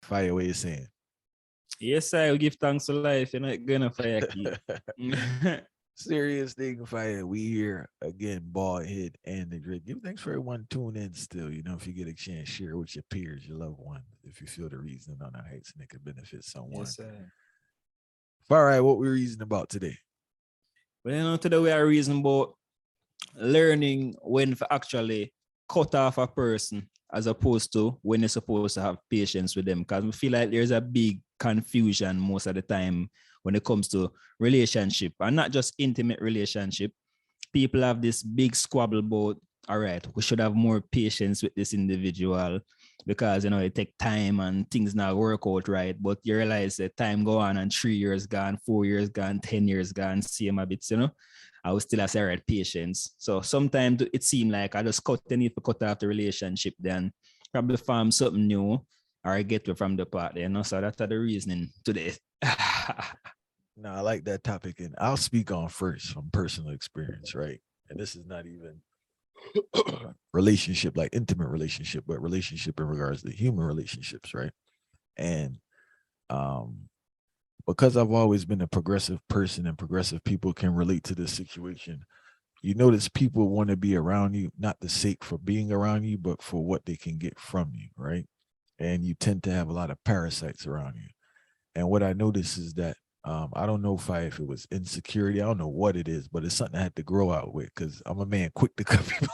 Fire, what you saying? Yes, I will give thanks to life. You're not gonna fire keep. Serious thing, Fire. We here again, Bald Head and the Drake. Give thanks for everyone tuning in still. You know, if you get a chance, share with your peers, your loved ones, if you feel the reason on our heights and it could benefit someone. Yes, sir. All right, what we reasoning about today? Well, today we are reasoning about learning when to actually cut off a person as opposed to when you're supposed to have patience with them. Because we feel like there's a big confusion most of the time when it comes to relationship, and not just intimate relationship. People have this big squabble about, all right, we should have more patience with this individual because, it take time and things not work out right. But you realize that time go on and 3 years gone, 4 years gone, 10 years gone, same habits, I was still say, right, patience. So sometimes it seemed like I just need to cut off the relationship, then probably farm something new or get it from the party, So that's the reasoning today. No, I like that topic, and I'll speak on first from personal experience, right? And this is not even relationship, like intimate relationship, but relationship in regards to human relationships, right? And because I've always been a progressive person and progressive people can relate to this situation, you notice people want to be around you, not the sake for being around you, but for what they can get from you, right? And you tend to have a lot of parasites around you. And what I notice is that I don't know if it was insecurity. I don't know what it is, but it's something I had to grow out with because I'm a man quick to cut people.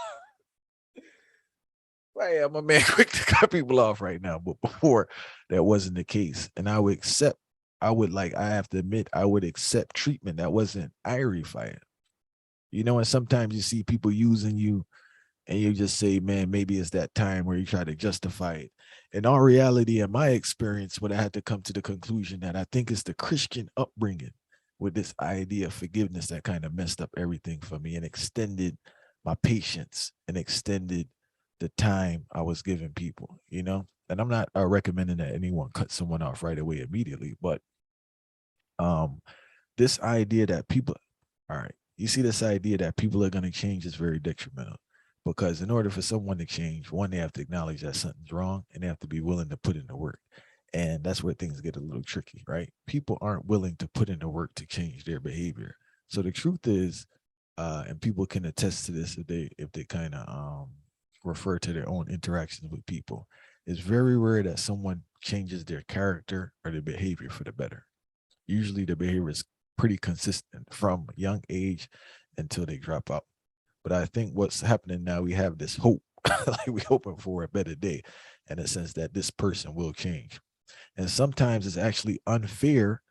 Right, I'm a man quick to cut people off right now. But before that wasn't the case. And I have to admit, I would accept treatment that wasn't Irie fire. And sometimes you see people using you and you just say, man, maybe it's that time where you try to justify it. In all reality, in my experience, what I had to come to the conclusion that I think is the Christian upbringing with this idea of forgiveness that kind of messed up everything for me and extended my patience and extended the time I was giving people, and I'm not recommending that anyone cut someone off right away immediately, but this idea that people, all right, you see this idea that people are going to change is very detrimental. Because in order for someone to change, one, they have to acknowledge that something's wrong and they have to be willing to put in the work. And that's where things get a little tricky, right? People aren't willing to put in the work to change their behavior. So the truth is, and people can attest to this if they kind of refer to their own interactions with people, it's very rare that someone changes their character or their behavior for the better. Usually the behavior is pretty consistent from young age until they drop out. But I think what's happening now, we have this hope, like we're hoping for a better day, in a sense that this person will change. And sometimes it's actually unfair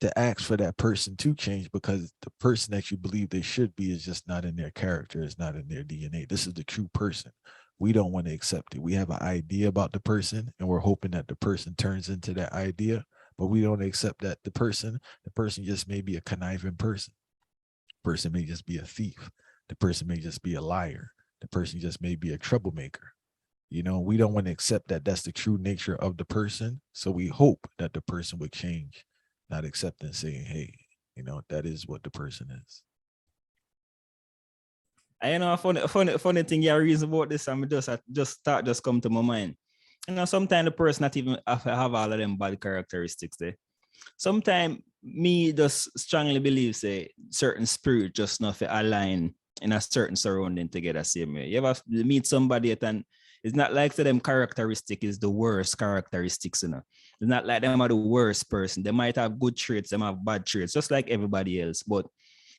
to ask for that person to change because the person that you believe they should be is just not in their character, is not in their DNA. This is the true person. We don't want to accept it. We have an idea about the person and we're hoping that the person turns into that idea, but we don't accept that the person just may be a conniving person. The person may just be a thief. The person may just be a liar. The person just may be a troublemaker. We don't want to accept that that's the true nature of the person. So we hope that the person would change, not accepting saying, hey, that is what the person is. I know a funny thing you reason about this, and just come to my mind. Sometimes the person not even have all of them bad characteristics there. Sometimes me just strongly believe say certain spirit just not align in a certain surrounding together same way. You ever meet somebody and it's not like to them characteristic is the worst characteristics, It's not like them are the worst person. They might have good traits, them have bad traits, just like everybody else. But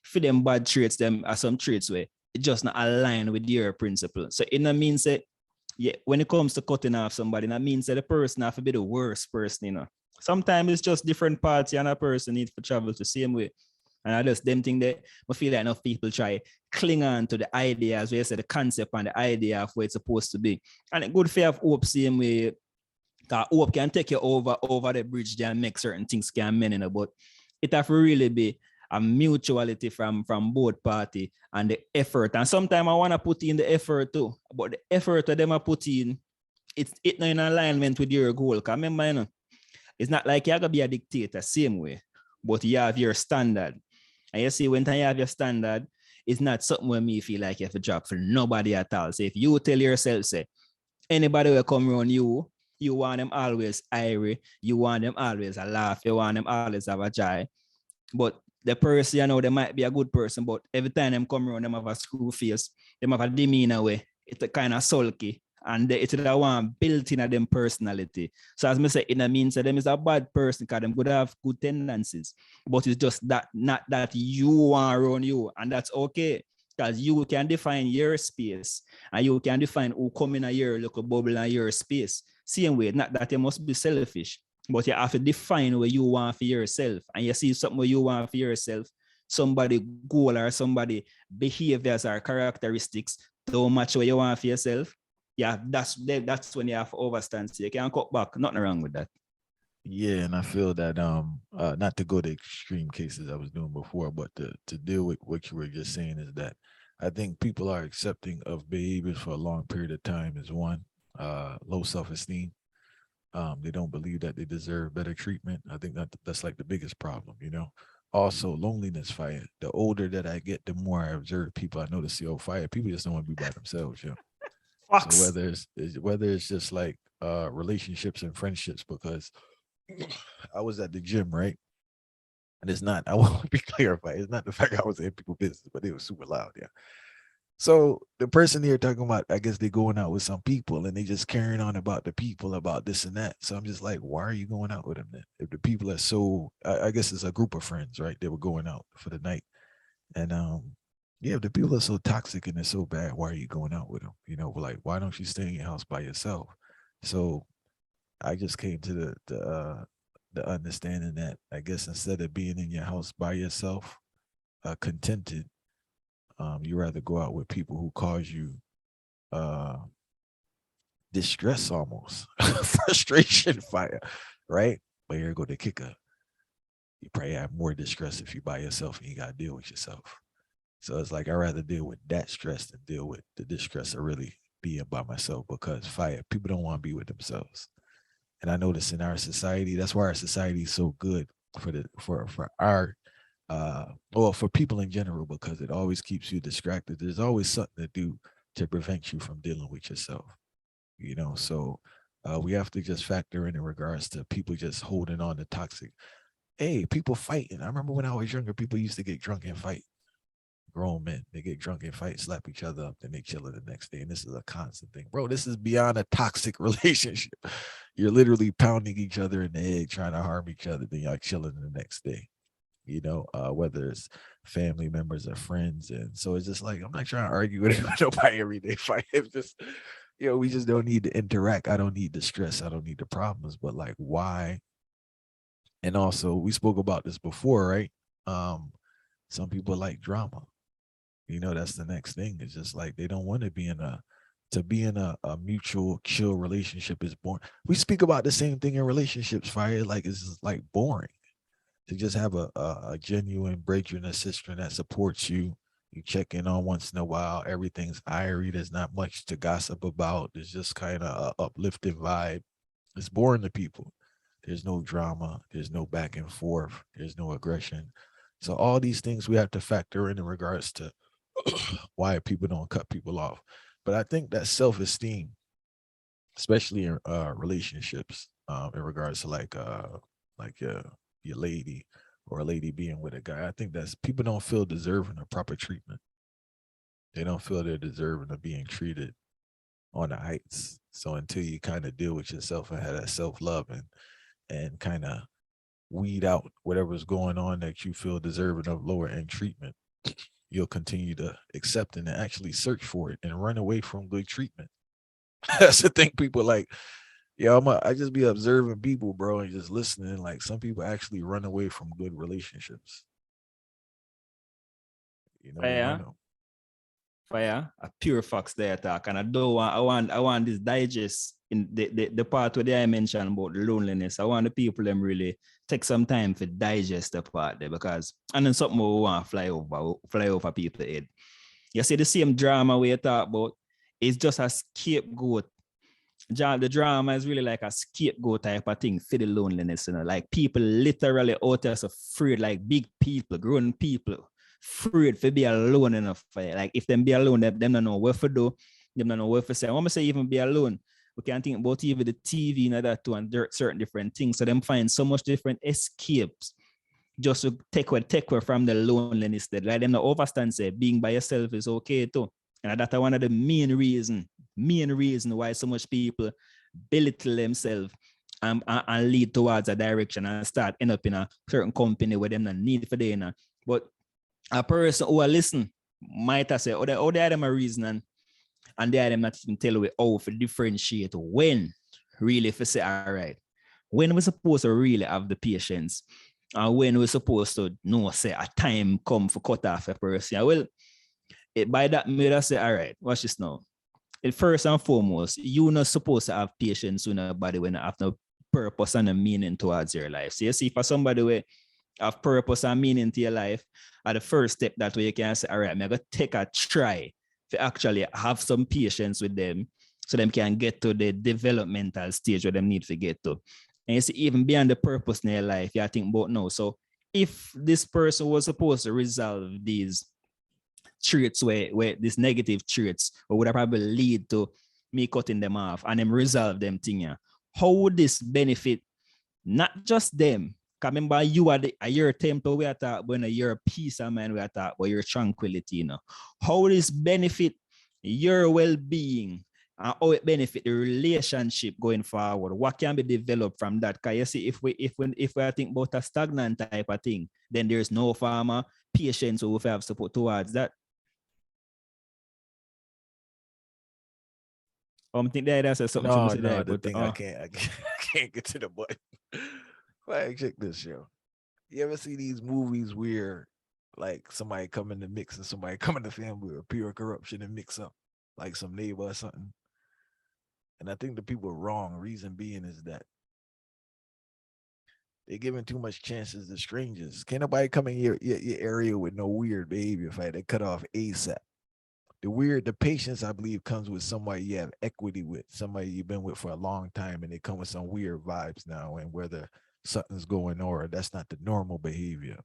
for them bad traits, them are some traits where it just not align with your principle. So it means that when it comes to cutting off somebody, that means that the person have to be the worst person, Sometimes it's just different parts and a person needs to travel the same way. And I just them think that I feel like enough people try cling on to the idea, as we say, the concept and the idea of where it's supposed to be. And it good for have hope same way. That hope can take you over the bridge there and make certain things can mend, but it have to really be a mutuality from both parties and the effort. And sometimes I want to put in the effort too, but the effort that them are put in, it's not in alignment with your goal. Because remember, it's not like you're going to be a dictator same way, but you have your standard. And you see, when you have your standard, it's not something where me feel like you have to drop for nobody at all. So if you tell yourself, say, anybody will come around you, You want them always airy. You want them always a laugh. You want them always have a joy. But the person, you know, they might be a good person, but every time them come around, them have a screw face. Them have a demeanor way. It's a kind of sulky. And it's the one built in a them personality. So as I say, it means that them is a bad person because them could have good tendencies. But it's just that not that you want around you. And that's okay. Because you can define your space and you can define who come in a your little bubble in your space. Same way, not that you must be selfish, but you have to define what you want for yourself. And you see something what you want for yourself, somebody goal or somebody behaviors or characteristics don't match what you want for yourself. Yeah, that's when you have to overstand. So you can't cut back. Nothing wrong with that. Yeah, and I feel that not to go to extreme cases I was doing before, but to deal with what you were just saying is that I think people are accepting of behaviors for a long period of time is one, low self-esteem. They don't believe that they deserve better treatment. I think that's like the biggest problem, you know. Also, loneliness, fire. The older that I get, the more I observe people. I notice, fire. People just don't want to be by themselves, So Fox. whether it's just like relationships and friendships, because I was at the gym, right? And it's not, I want to be clarified. It's not the fact I was in people's business, but it was super loud. Yeah. So the person here talking about, I guess they going out with some people and they just carrying on about the people, about this and that. So I'm just like, why are you going out with them then? If the people are so, I guess it's a group of friends, right? They were going out for the night. And yeah, if the people are so toxic and they're so bad, why are you going out with them? Like, why don't you stay in your house by yourself? So I just came to the understanding that I guess instead of being in your house by yourself, contented, you rather go out with people who cause you uh distress, almost frustration, fire, right? But here go the kicker. You probably have more distress if you by yourself and you gotta deal with yourself. So it's like I rather deal with that stress than deal with the distress of really being by myself, because fire, people don't want to be with themselves. And I notice in our society, that's why our society is so good for our or for people in general, because it always keeps you distracted. There's always something to do to prevent you from dealing with yourself. So we have to just factor in regards to people just holding on to toxic. Hey, people fighting. I remember when I was younger, people used to get drunk and fight. Grown men, they get drunk and fight, slap each other up, then they chill it the next day. And this is a constant thing, bro. This is beyond a toxic relationship. You're literally pounding each other in the head, trying to harm each other, then y'all chilling the next day. Whether it's family members or friends. And so it's just like, I'm not trying to argue with nobody every day. Fight. It's just, we just don't need to interact. I don't need the stress. I don't need the problems. But like, why? And also, we spoke about this before, right? Some people like drama. That's the next thing. It's just like they don't want to be in a mutual chill relationship is boring. We speak about the same thing in relationships, fire. Like it's just like boring to just have a genuine brother sister that supports you. You check in on once in a while. Everything's irie. There's not much to gossip about. There's just kind of a uplifting vibe. It's boring to people. There's no drama. There's no back and forth. There's no aggression. So all these things we have to factor in regards to why people don't cut people off. But I think that self-esteem, especially in relationships, in regards to like your lady or a lady being with a guy, I think that's people don't feel deserving of proper treatment. They don't feel they're deserving of being treated on the heights. So until you kind of deal with yourself and have that self-love and kind of weed out whatever's going on that you feel deserving of lower end treatment, you'll continue to accept it and actually search for it and run away from good treatment. That's the thing. People like, I just be observing people, bro, and just listening. Like some people actually run away from good relationships. They Yeah. run them. Fire, a pure facts there talk. And I don't want I want this digest in the part where I mentioned about the loneliness. I want the people them really take some time to digest the part there, because and then something we want to fly over people's head. You see the same drama we talk about, it's just a scapegoat. The drama is really like a scapegoat type of thing for the loneliness, like people literally out there so afraid, like big people, grown people, afraid to be alone enough. Like if them be alone, them don't know what to do, them don't know what to say. I want to say even be alone. We can think about even the TV and that too, and certain different things. So them find so much different escapes just to take away from the loneliness that like them not overstand say being by yourself is okay too. And that's one of the main reason why so much people belittle themselves and lead towards a direction and start end up in a certain company where them not need for them. But a person who will listen might have say, oh, they are them a reason and they are them not even tell you how to differentiate when really for say, all right, when we're supposed to really have the patience and when we're supposed to know, say, a time come for cut off a person. Well, by that, me I say, all right, watch this now. First and foremost, you're not supposed to have patience with nobody when you have no purpose and a meaning towards your life. So you see, for somebody who have purpose and meaning to your life, at the first step that way you can say, all right, I'm going to take a try to actually have some patience with them so them can get to the developmental stage where them need to get to. And you see, even beyond the purpose in your life, you think about now. So if this person was supposed to resolve these traits where these negative traits or would probably lead to me cutting them off and them resolve them thing, yeah, how would this benefit not just them? Because remember, you are your temple we are talking about, your peace of mind we are talking about, your tranquility, you know. How would this benefit your well-being and how it benefit the relationship going forward? What can be developed from that? Because you see, if we think about a stagnant type of thing, then there's no farmer patience who will have support towards that. I think that's something No, to say there, the but thing I can't get to the button. Like, check this show. You ever see these movies where like somebody come in the mix and somebody come in the family with pure corruption and mix up like some neighbor or something? And I think the people are wrong. Reason being is that they're giving too much chances to strangers. Can't nobody come in your area with no weird behavior fight. They cut off ASAP. The patience, I believe, comes with somebody you have equity with, somebody you've been with for a long time, and they come with some weird vibes now, and whether something's going on, or that's not the normal behavior.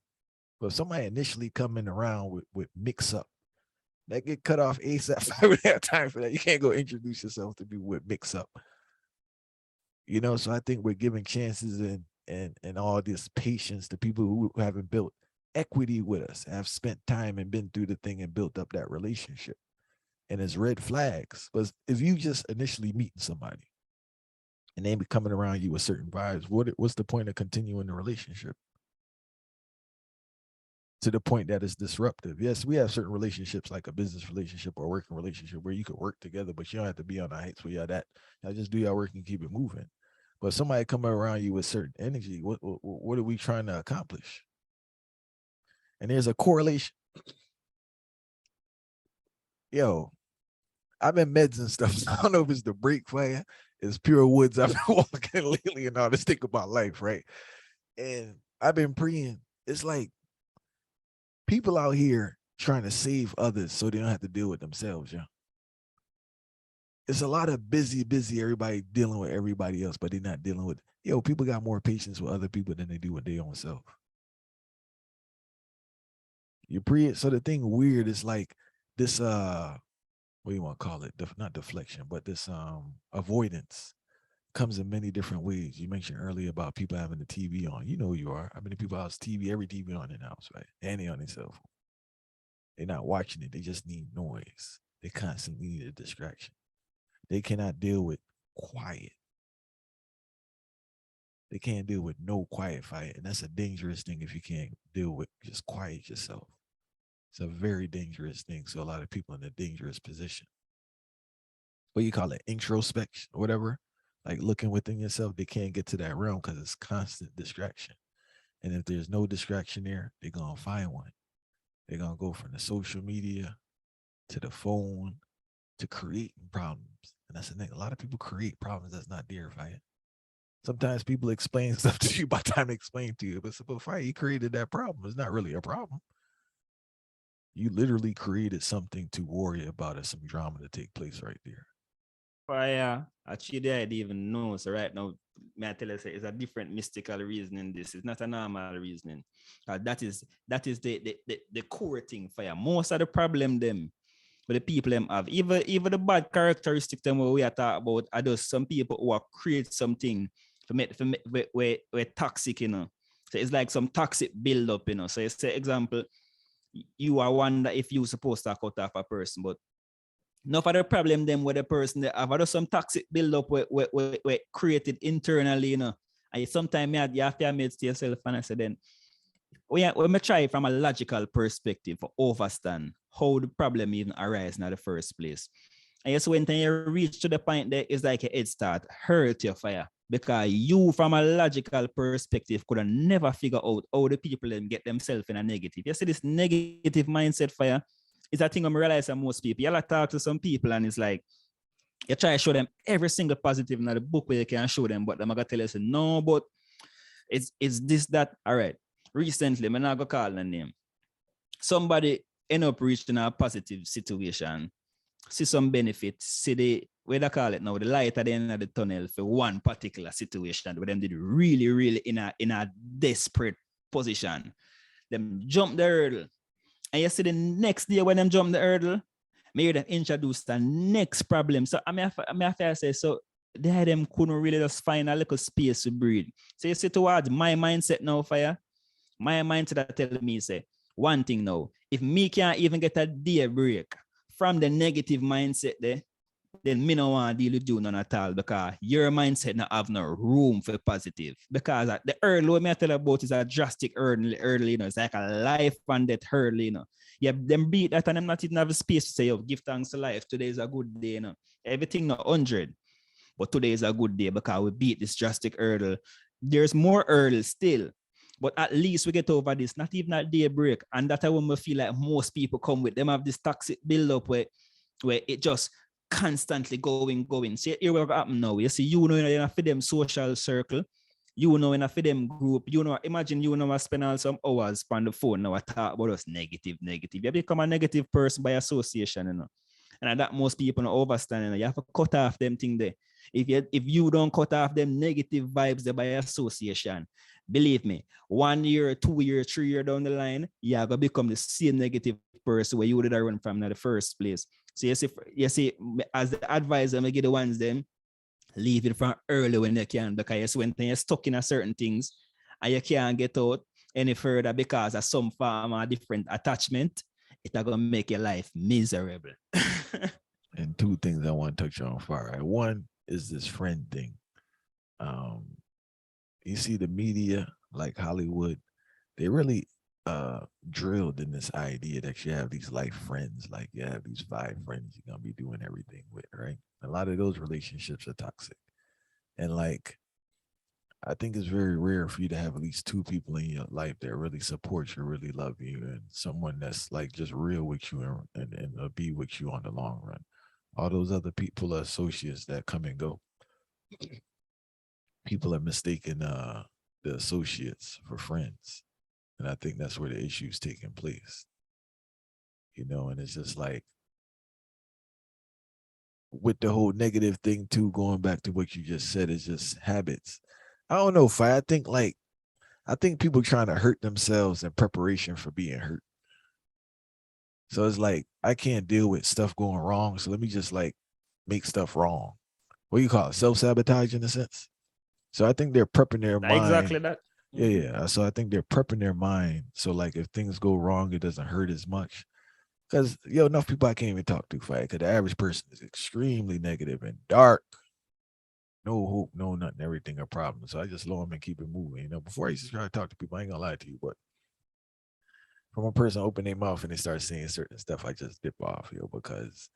But if somebody initially coming around with mix up, that get cut off ASAP. I would have time for that. You can't go introduce yourself to be with mix up. You know, so I think we're giving chances and all this patience to people who haven't built equity with us, have spent time and been through the thing and built up that relationship. And it's red flags. But if you just initially meeting somebody and they be coming around you with certain vibes, what's the point of continuing the relationship? To the point that it's disruptive. Yes, we have certain relationships like a business relationship or a working relationship where you could work together, but you don't have to be on the heights where you're that. Y'all just do your work and keep it moving. But somebody coming around you with certain energy, what are we trying to accomplish? And there's a correlation. Yo, I'm in meds and stuff. So I don't know if it's the break fire, it's pure woods I've been walking lately and all this think about life, right? And I've been praying. It's like people out here trying to save others so they don't have to deal with themselves, yeah. It's a lot of busy, everybody dealing with everybody else, but they're not dealing with, people got more patience with other people than they do with their own self. So the thing weird is like this, what do you want to call it? Not deflection, but this avoidance comes in many different ways. You mentioned earlier about people having the TV on. You know who you are. I mean, people house TV, every TV on in the house, right? And they on their cell phone. They're not watching it. They just need noise. They constantly need a distraction. They cannot deal with quiet. They can't deal with no quiet fight. And that's a dangerous thing if you can't deal with just quiet yourself. It's a very dangerous thing. So a lot of people in a dangerous position. What do you call it? Introspection or whatever. Like looking within yourself, they can't get to that realm because it's constant distraction. And if there's no distraction there, they're going to find one. They're going to go from the social media to the phone to creating problems. And that's the thing. A lot of people create problems that's not there, right? Sometimes people explain stuff to you by the time they explain to you, but fire, you created that problem. It's not really a problem. You literally created something to worry about as some drama to take place right there. Fire, actually, I didn't even know. So right now, may I tell you, it's a different mystical reasoning. This is not a normal reasoning. That is the core thing. Fire. Most of the problem them but the people them have. Even the bad characteristics them we are talking about are just some people who are create something where toxic, you know. So it's like some toxic build up, you know. So it's say example, you are wonder if you supposed to cut off a person, but enough of the problem them with the person that have some toxic build up where created internally, you know. And sometimes you have to admit to yourself and I say then when I try from a logical perspective for understand how the problem even arises in the first place. And yes, when you reach to the point there, it's like a head start, hurt your fire. Because you, from a logical perspective, could have never figure out how the people then get themselves in a negative. You see, this negative mindset fire is a thing I'm realizing most people. You talk to some people and it's like, you try to show them every single positive in the book where you can show them, but I'm going to tell you, say, no, but it's this, that. All right. Recently, I'm not going to call a name. Somebody end up reaching a positive situation, see some benefit, see the, what they call it now, the light at the end of the tunnel for one particular situation where them did really, really in a desperate position. Them jump the hurdle. And you see the next day when them jump the hurdle, maybe them introduce the next problem. So I have to say, so they them couldn't really just find a little space to breathe. So you see towards my mindset now, fire, my mindset that tell me, say, one thing now, if me can't even get a day break from the negative mindset there, then me no want to deal with you none at all because your mindset not have no room for positive. Because the hurdle me I tell about is a drastic hurdle, you know, it's like a life and death hurdle, you know. Yeah, them beat that and them not even have a space to say, oh, give thanks to life. Today is a good day, you know. Everything not 100, but today is a good day because we beat this drastic hurdle. There's more hurdles still, but at least we get over this, not even a day break. And that's when we feel like most people come with them have this toxic build-up where it just constantly going. See, here what happen now. You see, you know, in a for them social circle, you know, in a for them group, you know, imagine you know, I spend all some hours on the phone now, I talk about us negative. You become a negative person by association, you know. And that most people don't understand, you know. You have to cut off them thing there. If you don't cut off them negative vibes there by association, believe me, 1 year, 2 year, 3 year down the line, you are gonna become the same negative person where you would have run from in the first place. So you see, as the advisor, I get the ones them leave it from early when you can, because when you're stuck in a certain things and you can't get out any further because of some form of different attachment, it's gonna make your life miserable. And two things I want to touch on far right. One is this friend thing. Um, you see the media like Hollywood, they really drilled in this idea that you have these life friends, like you have these 5 friends you're gonna be doing everything with, right? A lot of those relationships are toxic. And like I think it's very rare for you to have at least 2 people in your life that really support you, really love you, and someone that's like just real with you and be with you on the long run. All those other people are associates that come and go. People are mistaking the associates for friends. And I think that's where the issue is taking place. You know, and it's just like with the whole negative thing too, going back to what you just said, is just habits. I don't know, Fi. I think people trying to hurt themselves in preparation for being hurt. So it's like I can't deal with stuff going wrong. So let me just like make stuff wrong. What do you call it? Self-sabotage in a sense. So I think they're prepping their mind. Exactly that. Yeah. So I think they're prepping their mind. So like if things go wrong, it doesn't hurt as much. Because enough people I can't even talk to, Fight. Because the average person is extremely negative and dark. No hope, no nothing, everything a problem. So I just lower them and keep it moving. You know, before I used to try to talk to people, I ain't gonna lie to you, but from a person open their mouth and they start saying certain stuff, I just dip off, because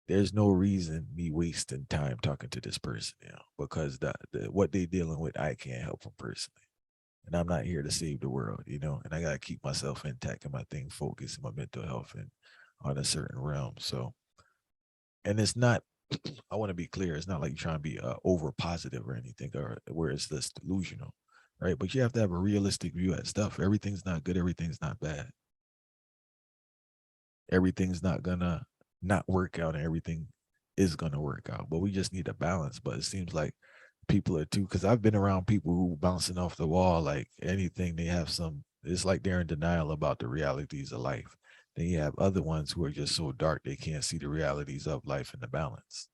there's no reason me wasting time talking to this person, because the what they dealing with, I can't help them personally. And I'm not here to save the world, and I gotta keep myself intact and my thing focused, my mental health and on a certain realm. So, and it's not, I want to be clear, it's not like you're trying to be over positive or anything, or where it's this delusional, right? But you have to have a realistic view at stuff. Everything's not good, everything's not bad. Everything's not gonna not work out, and everything is gonna work out. But we just need a balance. But it seems like people are too, because I've been around people who bouncing off the wall like anything. They have some, it's like they're in denial about the realities of life. Then you have other ones who are just so dark they can't see the realities of life and the balance.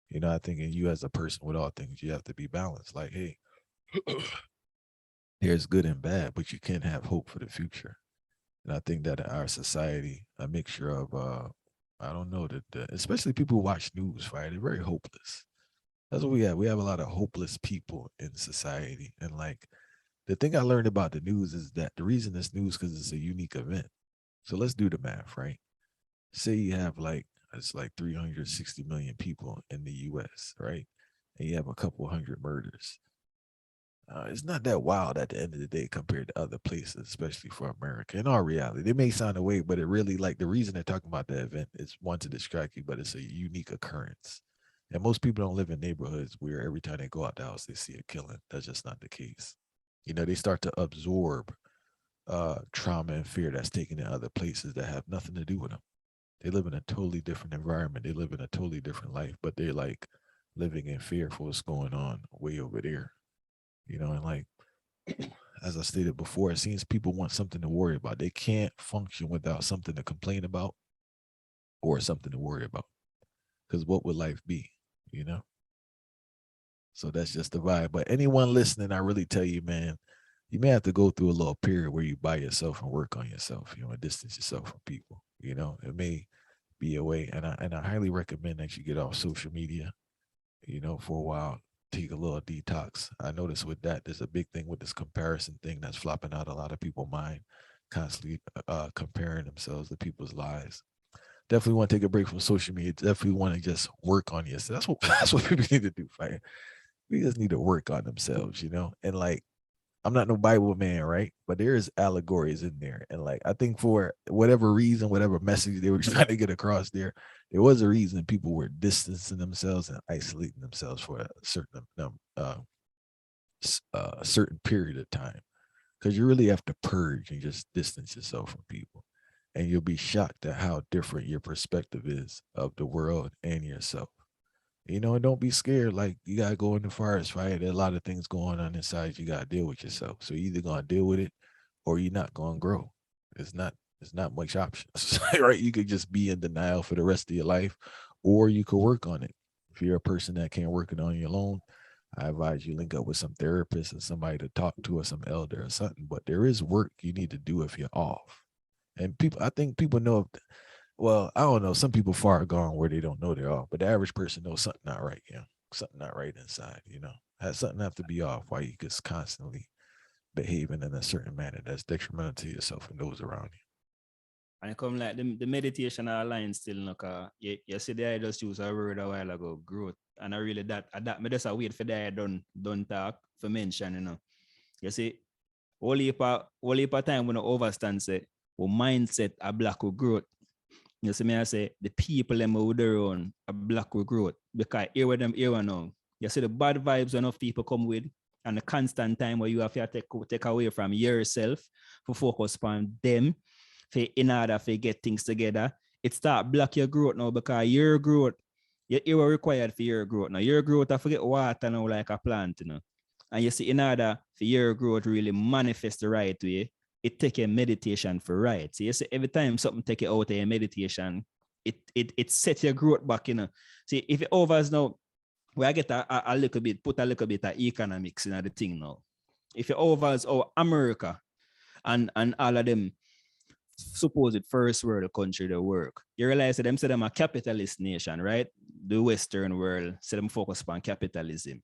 You know, I think in you as a person with all things, you have to be balanced. Like, hey, there's good and bad, but you can't have hope for the future. And I think that in our society, a mixture of I don't know that especially people who watch news, right? They're very hopeless. That's what we have. We have a lot of hopeless people in society. And like the thing I learned about the news is that the reason it's news because it's a unique event. So let's do the math, right? Say you have like it's like 360 million people in the US, right? And you have a couple hundred murders. It's not that wild at the end of the day compared to other places, especially for America. In our reality, they may sound away, but it really like the reason they're talking about the event is one to distract you, but it's a unique occurrence. And most people don't live in neighborhoods where every time they go out the house they see a killing. That's just not the case. You know, they start to absorb trauma and fear that's taken in other places that have nothing to do with them. They live in a totally different environment. They live in a totally different life, but they're like living in fear for what's going on way over there. You know, and like as I stated before, it seems people want something to worry about. They can't function without something to complain about or something to worry about. Because what would life be? You know? So that's just the vibe. But anyone listening, I really tell you, man, you may have to go through a little period where you by yourself and work on yourself, you know, and distance yourself from people. You know, it may be a way. And I highly recommend that you get off social media, you know, for a while. Take a little detox. I notice with that, there's a big thing with this comparison thing that's flopping out a lot of people's mind, constantly comparing themselves to people's lives. Definitely want to take a break from social media. Definitely want to just work on yourself. That's what that's what people need to do, right? We just need to work on themselves, you know. And like, I'm not no Bible man, right? But there is allegories in there, and like, I think for whatever reason, whatever message they were trying to get across there was a reason people were distancing themselves and isolating themselves for a certain period of time, because you really have to purge and just distance yourself from people, and you'll be shocked at how different your perspective is of the world and yourself. You know, and don't be scared. Like, you gotta go in the forest, right? There's a lot of things going on inside. You gotta deal with yourself. So you're either gonna deal with it or you're not gonna grow. It's not it's not much options. Right? You could just be in denial for the rest of your life, or you could work on it. If you're a person that can't work it on your own, I advise you link up with some therapist and somebody to talk to, or some elder or something. But there is work you need to do if you're off. And people, I think people know, well, I don't know. Some people far gone where they don't know they're off, but the average person knows something not right. You know, something not right inside. You know, has something have to be off. Why you just constantly behaving in a certain manner that's detrimental to yourself and those around you. And it come like the meditation line still, no, you see the I just use a word a while ago, growth. And I really that me just a wait for the I done talk for mention, you know. You see, whole heap of time when I overstand say, well, mindset a black with growth. You see me, I say the people them with their own a black with growth. Because here with them here now. You see the bad vibes enough people come with, and the constant time where you have to take away from yourself for focus on them for in order to get things together. It start block your growth now, because your growth, you were required for your growth. Now your growth, I forget water now like a plant, you know. And you see, in order for your growth really manifest the right way, it take a meditation for right. So you see, every time something take it out of your meditation, it set your growth back, you know. See, if it overs now, where I get a little bit, put a little bit of economics in the thing now. If it overs America and all of them supposed first world country they work, you realize that them say them a capitalist nation, right? The Western world say them focus on capitalism.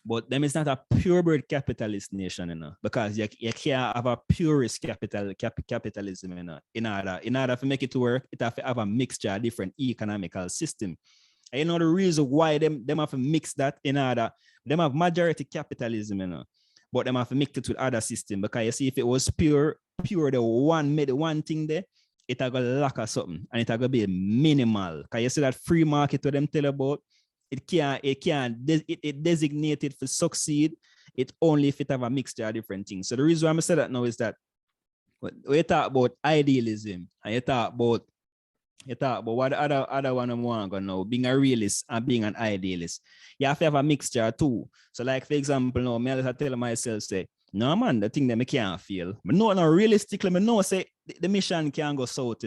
But them is not a purebred capitalist nation, you know, because you can't have a purist capitalism, you know. In order to make it work, it have to have a mixture of different economical system. And you know the reason why them have to mix that in order, them have majority capitalism, you know, but them have to mix it with other system, because you see, if it was pure the one thing there, it a go lack of something, and it a go be minimal. Because you see that free market what them tell about, it designated for succeed. It only if it have a mixture of different things. So the reason why I'm saying that now is that when you talk about idealism and you talk about what the other one I want to know, being a realist and being an idealist, you have to have a mixture too. So like, for example, now, I tell myself, say, no man, the thing that I can't feel. But no, realistically, I know say the mission can go south,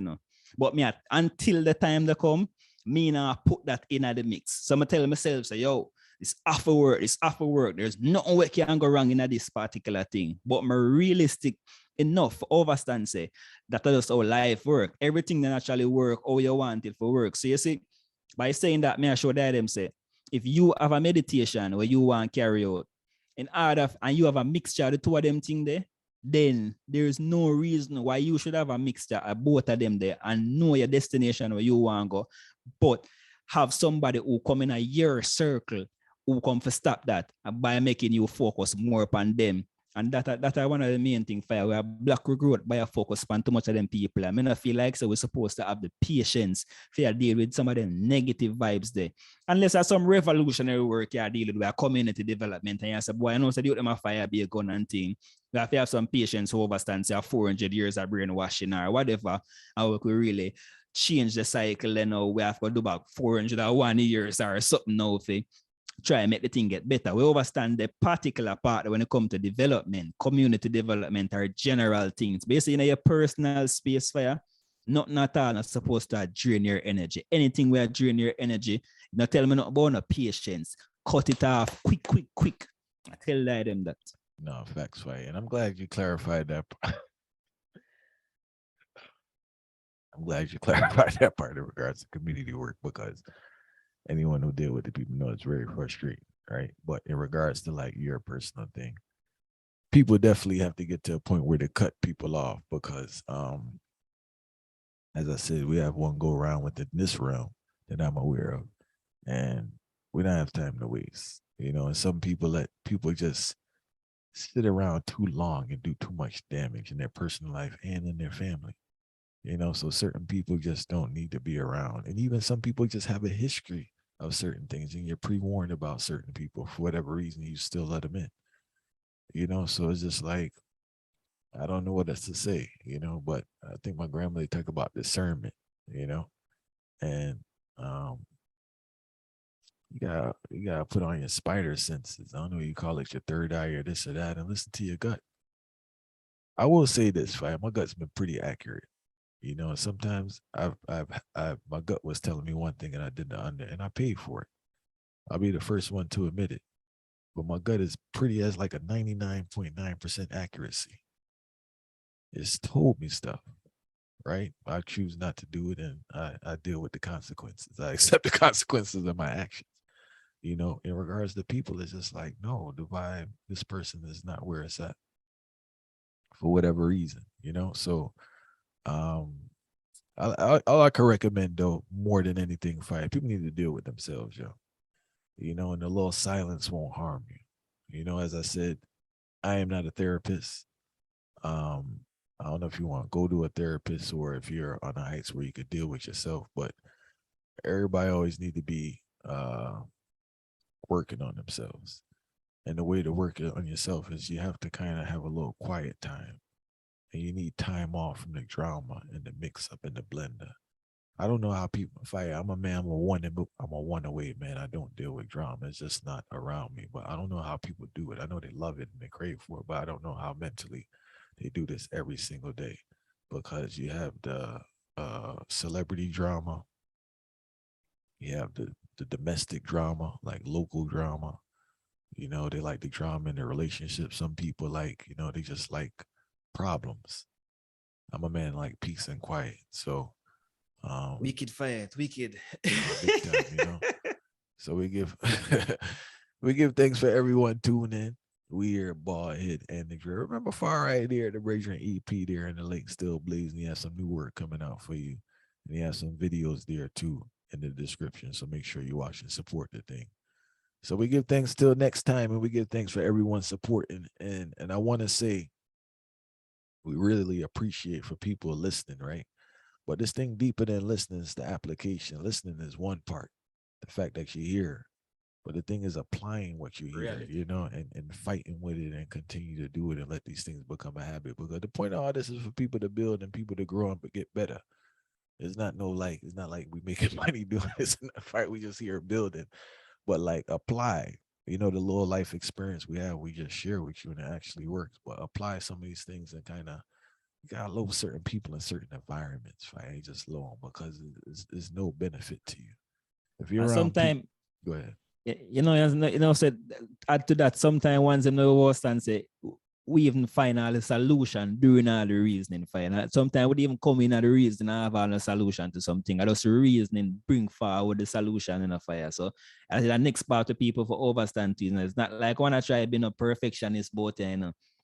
But me until the time they come, me now put that in at the mix. So I tell myself, say, yo, it's after work, it's after work. There's nothing that can go wrong in this particular thing. But I'm realistic enough to understand, say, that is how life work. Everything that actually work how you want it for work. So you see, by saying that, me I show that them say, if you have a meditation where you want to carry out, in order, and you have a mixture of the two of them thing there, then there's no reason why you should have a mixture of both of them there and know your destination where you want to go. But have somebody who come in a your circle who come to stop that by making you focus more upon them. And that are one of the main things for we are black recruit by a focus upon too much of them people. I mean, I feel like so we're supposed to have the patience for deal with some of them negative vibes there. Unless there's some revolutionary work you're dealing with, community development, and you say, boy, I know so you them a fire be a gun and thing. We have to have some patience who overstand say 400 years of brainwashing or whatever, and we could really change the cycle. You know, we have to do about 401 years or something now for try and make the thing get better. We understand the particular part when it comes to development, community development, or general things. Basically, in your personal space fire, nothing at all not supposed to drain your energy. Anything where drain your energy, not tell me not about no patience. Cut it off quick. I tell them that. No, facts, right. And I'm glad you clarified that. I'm glad you clarified that part in regards to community work, because anyone who deal with the people know it's very frustrating, right? But in regards to like your personal thing, people definitely have to get to a point where they cut people off, because as I said, we have one go around within this realm that I'm aware of, and we don't have time to waste, and some people let people just sit around too long and do too much damage in their personal life and in their family. So certain people just don't need to be around. And even some people just have a history of certain things, and you're pre-warned about certain people for whatever reason, you still let them in. So it's just like, I don't know what else to say, but I think my grandmother talked about discernment, and you gotta put on your spider senses. I don't know, you call it your third eye or this or that, and listen to your gut. I will say this, right? My gut's been pretty accurate. Sometimes my gut was telling me one thing and I did the under, and I paid for it. I'll be the first one to admit it. But my gut is pretty, as like a 99.9% accuracy. It's told me stuff, right? I choose not to do it, and I deal with the consequences. I accept the consequences of my actions. In regards to people, it's just like, no, the vibe, this person is not where it's at for whatever reason, So all I can recommend, though, more than anything, fire, people need to deal with themselves, and a little silence won't harm you. As I said, I am not a therapist. I don't know if you want to go to a therapist or if you're on the heights where you could deal with yourself, but everybody always need to be working on themselves. And the way to work on yourself is you have to kind of have a little quiet time, and you need time off from the drama and the mix up and the blender. I don't know how people fight. I'm a man. I'm a one away man. I don't deal with drama. It's just not around me. But I don't know how people do it. I know they love it and they crave for it, but I don't know how mentally they do this every single day, because you have the celebrity drama, you have the domestic drama, like local drama. They like the drama in their relationship. Some people like, they just like problems. I'm a man like peace and quiet. So wicked fight, wicked. Big time. So we give we give thanks for everyone tuning in. We here at Bald Head and the Drill. Remember, far right there, the Brazier EP there, and the link still blazing. He has some new work coming out for you, and he has some videos there too in the description. So make sure you watch and support the thing. So we give thanks till next time, and we give thanks for everyone supporting. And I want to say, we really appreciate for people listening, right? But this thing deeper than listening is the application. Listening is one part, the fact that you hear. But the thing is applying what you hear, and fighting with it and continue to do it and let these things become a habit. Because the point of all this is for people to build and people to grow and get better. It's not like we making money doing this in the fight. We just here building, but like apply, the little life experience we have, we just share with you and it actually works. But apply some of these things and kind of gotta load certain people in certain environments, right? Ain't just low them because it's no benefit to you. If you're And around people, sometimes, go ahead. said add to that. Sometimes once them know what and say we even find all the solution during all the reasoning fire. And sometimes we even come in at the reason and have all the solution to something. I just reasoning bring forward the solution in a fire. So as the next part of people for overstand things. It's not like when I try being a perfectionist, but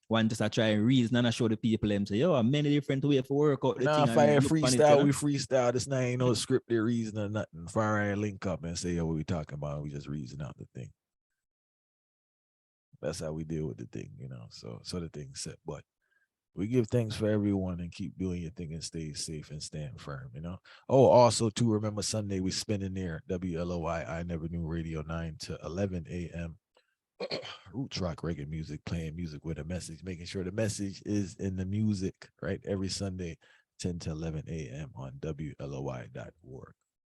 one just I try and reason and I show the people them say, yo, many different ways to work out the Nah, thing fire and look on it. freestyle, we freestyle. This ain't no scripted reason or nothing. Fire and link up and say, yo, what we talking about? We just reason out the thing. That's how we deal with the thing, So the thing's set. But we give thanks for everyone and keep doing your thing and stay safe and stand firm. Oh, also to remember Sunday we spending there, WLOI, I Never Knew Radio, 9 to 11 a.m. Roots rock reggae music, playing music with a message, making sure the message is in the music, right? Every Sunday, 10 to 11 a.m. on WLOI.org.